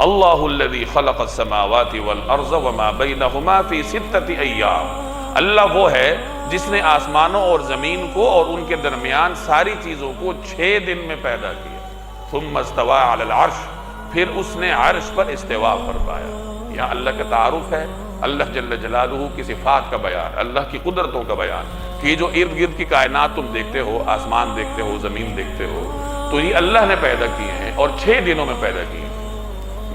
اللہ الذی خلق السماوات والارض وما بینہما فی ستۃ ایام، اللہ وہ ہے جس نے آسمانوں اور زمین کو اور ان کے درمیان ساری چیزوں کو 6 دن میں پیدا کیا۔ ثم استوى علی العرش، پھر اس نے عرش پر استوا فرمایا۔ یہاں اللہ کا تعارف ہے، اللہ جل جلالہ کی صفات کا بیان، اللہ کی قدرتوں کا بیان، کہ یہ جو ارد گرد کی کائنات تم دیکھتے ہو، آسمان دیکھتے ہو، زمین دیکھتے ہو، تو یہ اللہ نے پیدا کیے ہیں اور 6 دنوں میں پیدا کیے ہیں۔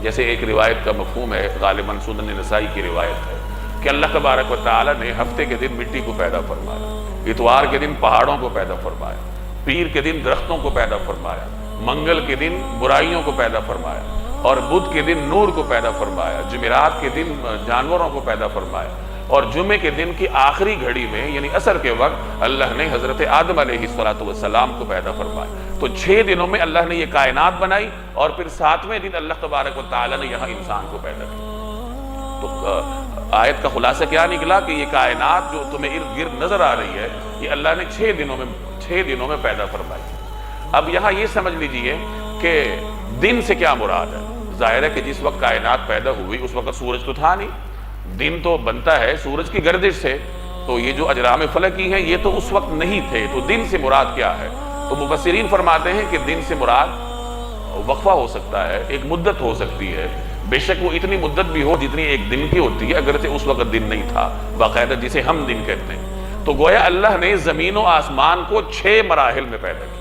جیسے ایک روایت کا مفہوم ہے، غالباً سنن نسائی کی روایت ہے، کہ اللہ تبارک و تعالی نے ہفتے کے دن مٹی کو پیدا فرمایا، اتوار کے دن پہاڑوں کو پیدا فرمایا، پیر کے دن درختوں کو پیدا فرمایا، منگل کے دن برائیوں کو پیدا فرمایا، اور بدھ کے دن نور کو پیدا فرمایا، جمعرات کے دن جانوروں کو پیدا فرمایا، اور جمعے کے دن کی آخری گھڑی میں یعنی عصر کے وقت اللہ نے حضرت آدم علیہ السلام کو پیدا فرمایا۔ تو 6 دنوں میں اللہ نے یہ کائنات بنائی، اور پھر 7ویں دن اللہ تبارک و تعالی نے یہاں انسان کو پیدا کیا۔ تو آیت کا خلاصہ کیا نکلا کہ یہ کائنات جو تمہیں ارد گرد نظر آ رہی ہے، یہ اللہ نے 6 دنوں میں پیدا فرمائی۔ اب یہاں یہ سمجھ لیجئے کہ دن سے کیا مراد ہے۔ ظاہر ہے کہ جس وقت کائنات پیدا ہوئی اس وقت سورج تو تھا نہیں، دن تو بنتا ہے سورج کی گردش سے، تو یہ جو اجرام فلکی ہیں یہ تو اس وقت نہیں تھے، تو دن سے مراد کیا ہے؟ تو مفسرین فرماتے ہیں کہ دن سے مراد وقفہ ہو سکتا ہے، ایک مدت ہو سکتی ہے، بے شک وہ اتنی مدت بھی ہو جتنی ایک دن کی ہوتی ہے، اگرچہ اس وقت دن نہیں تھا باقاعدہ جسے ہم دن کہتے ہیں۔ تو گویا اللہ نے زمین و آسمان کو 6 مراحل میں پیدا کیا۔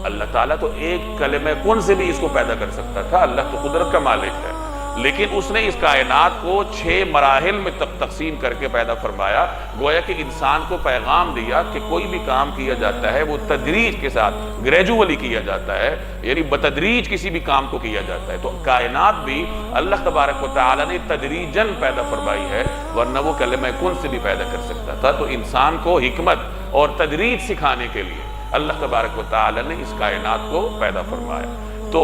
اللہ تعالیٰ تو ایک کلمہ کن سے بھی اس کو پیدا کر سکتا تھا، اللہ تو قدرت کا مالک ہے، لیکن اس نے اس کائنات کو 6 مراحل میں تقسیم کر کے پیدا فرمایا، گویا کہ انسان کو پیغام دیا کہ کوئی بھی کام کیا جاتا ہے وہ تدریج کے ساتھ گریجولی کیا جاتا ہے، یعنی بتدریج کسی بھی کام کو کیا جاتا ہے۔ تو کائنات بھی اللہ تبارک و تعالی نے تدریجاً پیدا فرمائی ہے، ورنہ وہ کلمہ کن سے بھی پیدا کر سکتا تھا۔ تو انسان کو حکمت اور تدریج سکھانے کے لیے اللہ تبارک و تعالی نے اس کائنات کو پیدا فرمایا۔ تو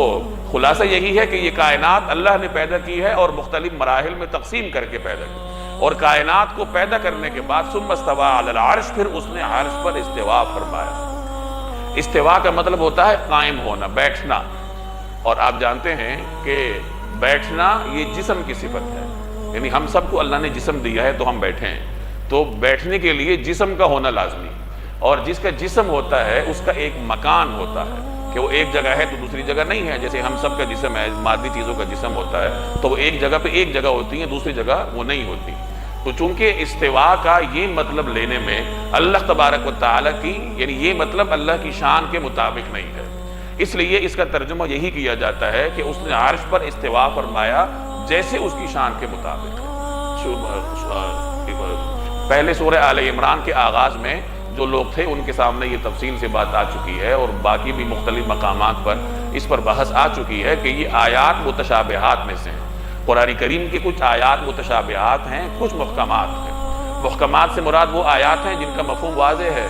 خلاصہ یہی ہے کہ یہ کائنات اللہ نے پیدا کی ہے اور مختلف مراحل میں تقسیم کر کے پیدا کی، اور کائنات کو پیدا کرنے کے بعد ثم استوى علی العرش، پھر اس نے عرش پر استوا فرمایا۔ استوا کا مطلب ہوتا ہے قائم ہونا، بیٹھنا، اور آپ جانتے ہیں کہ بیٹھنا یہ جسم کی صفت ہے، یعنی ہم سب کو اللہ نے جسم دیا ہے تو ہم بیٹھے ہیں، تو بیٹھنے کے لیے جسم کا ہونا لازمی، اور جس کا جسم ہوتا ہے اس کا ایک مکان ہوتا ہے کہ وہ ایک جگہ ہے تو دوسری جگہ نہیں ہے۔ جیسے ہم سب کا جسم ہے، مادی چیزوں کا جسم ہوتا ہے تو وہ ایک جگہ پہ ایک جگہ ہوتی ہیں، دوسری جگہ وہ نہیں ہوتی۔ تو چونکہ استوا کا یہ مطلب لینے میں اللہ تبارک و تعالیٰ کی یعنی یہ مطلب اللہ کی شان کے مطابق نہیں ہے، اس لیے اس کا ترجمہ یہی کیا جاتا ہے کہ اس نے عرش پر استوا فرمایا جیسے اس کی شان کے مطابق ہے۔ پہلے سورہ آل عمران کے آغاز میں جو لوگ تھے ان کے سامنے یہ تفصیل سے بات آ چکی ہے، اور باقی بھی مختلف مقامات پر اس پر بحث آ چکی ہے کہ یہ آیات متشابہات میں سے ہیں۔ قرآن کریم کی کچھ آیات متشابہات ہیں، کچھ محکمات ہیں۔ محکمات سے مراد وہ آیات ہیں جن کا مفہوم واضح ہے،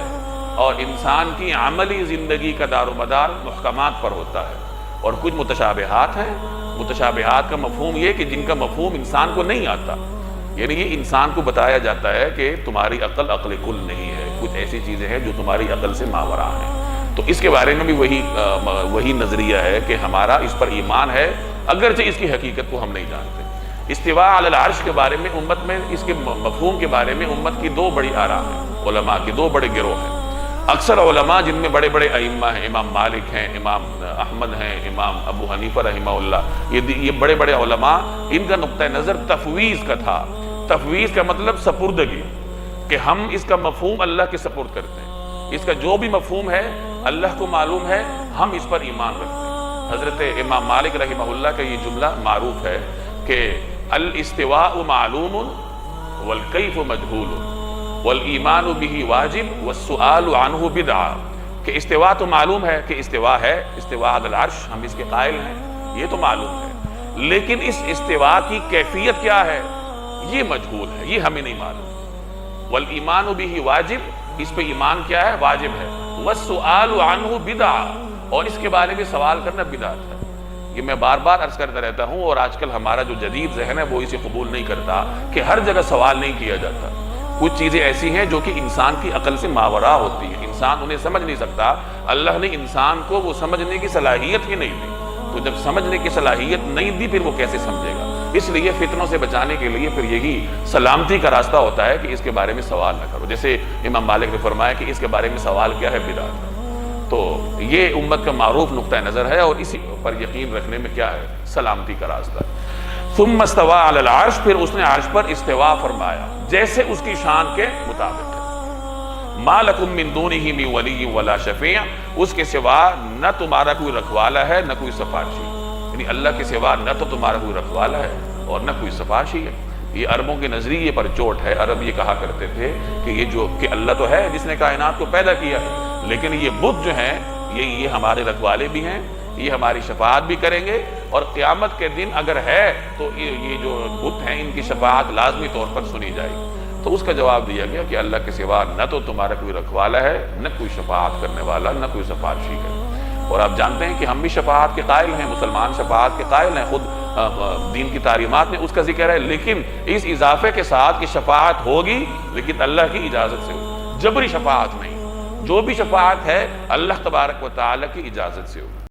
اور انسان کی عملی زندگی کا دار و مدار محکمات پر ہوتا ہے، اور کچھ متشابہات ہیں۔ متشابہات کا مفہوم یہ کہ جن کا مفہوم انسان کو نہیں آتا، یعنی یہ انسان کو بتایا جاتا ہے کہ تمہاری عقل عقل کل نہیں ہے، کچھ ایسی چیزیں ہیں جو تمہاری عقل سے ماوراء ہیں۔ تو اس کے بارے میں بھی وہی نظریہ ہے کہ ہمارا اس پر ایمان ہے، اگرچہ اس کی حقیقت کو ہم نہیں جانتے۔ استوا علی العرش کے بارے میں امت میں اس کے مفہوم کے بارے میں امت کی 2 بڑی آراء ہیں، علماء کی 2 بڑے گروہ ہیں۔ اکثر علماء جن میں بڑے بڑے ائمہ ہیں، امام مالک ہیں، امام احمد ہیں، امام ابو حنیفہ رحمہ اللہ، یہ بڑے بڑے علماء، ان کا نقطہ نظر تفویض کا تھا۔ تفویض کا مطلب سپردگی، کہ ہم اس کا مفہوم اللہ کے سپرد کرتے ہیں، اس کا جو بھی مفہوم ہے اللہ کو معلوم ہے، ہم اس پر ایمان رکھتے ہیں۔ حضرت امام مالک رحمہ اللہ کا یہ جملہ معروف ہے کہ الاستواء معلوم والکیف مجہول والایمان بہ واجب والسؤال عنہ بدعہ، کہ استوا تو معلوم ہے کہ استوا ہے، استوا علی العرش، ہم اس کے قائل ہیں، یہ تو معلوم ہے، لیکن اس استوا کی کیفیت کیا ہے یہ مجہول ہے، یہ ہمیں نہیں معلوم۔ والایمان بہ واجب، اس پہ ایمان کیا ہے، واجب ہے۔ والسؤال عنہ بدعہ، اور اس کے بارے میں سوال کرنا بدعت ہے۔ یہ میں بار بار عرض کرتا رہتا ہوں، اور آج کل ہمارا جو جدید ذہن ہے وہ اسے قبول نہیں کرتا کہ ہر جگہ سوال نہیں کیا جاتا۔ کچھ چیزیں ایسی ہیں جو کہ انسان کی عقل سے ماوراء ہوتی ہیں، انسان انہیں سمجھ نہیں سکتا، اللہ نے انسان کو وہ سمجھنے کی صلاحیت ہی نہیں دی۔ تو جب سمجھنے کی صلاحیت نہیں دی پھر وہ کیسے سمجھے گا؟ اس لیے فتنوں سے بچانے کے لیے پھر یہی سلامتی کا راستہ ہوتا ہے کہ اس کے بارے میں سوال نہ کرو. جیسے امام مالک نے فرمایا کہ اس کے بارے میں سوال کیا ہے؟ بدعت. تو یہ امت کا معروف نقطہ نظر ہے اور اسی پر یقین رکھنے میں کیا ہے؟ سلامتی کا راستہ. ثم استوى علی العرش، پھر اس نے عرش پر استوا فرمایا جیسے اس کی شان کے مطابق. ما لکم من دونہ من ولی ولا شفیع، اس کے سوا نہ تمہارا کوئی رکھوالا ہے نہ کوئی سفارشی. یعنی اللہ کے سوا نہ تو تمہارا کوئی رکھوالا ہے اور نہ کوئی سفارشی ہے. یہ عربوں کے نظریے پر چوٹ ہے. عرب یہ کہا کرتے تھے کہ اللہ تو ہے جس نے کائنات کو پیدا کیا ہے، لیکن یہ بت جو ہیں یہ ہمارے رکھوالے بھی ہیں، یہ ہماری شفاعت بھی کریں گے، اور قیامت کے دن اگر ہے تو یہ جو بت ہیں ان کی شفاعت لازمی طور پر سنی جائے گی. تو اس کا جواب دیا گیا کہ اللہ کے سوا نہ تو تمہارا کوئی رکھوالا ہے نہ کوئی شفاعت کرنے والا نہ کوئی سفارشی ہے. اور آپ جانتے ہیں کہ ہم بھی شفاعت کے قائل ہیں، مسلمان شفاعت کے قائل ہیں، خود دین کی تعلیمات میں اس کا ذکر ہے، لیکن اس اضافے کے ساتھ کہ شفاعت ہوگی لیکن اللہ کی اجازت سے ہوگی، جبری شفاعت نہیں. جو بھی شفاعت ہے اللہ تبارک و تعالی کی اجازت سے ہوگی.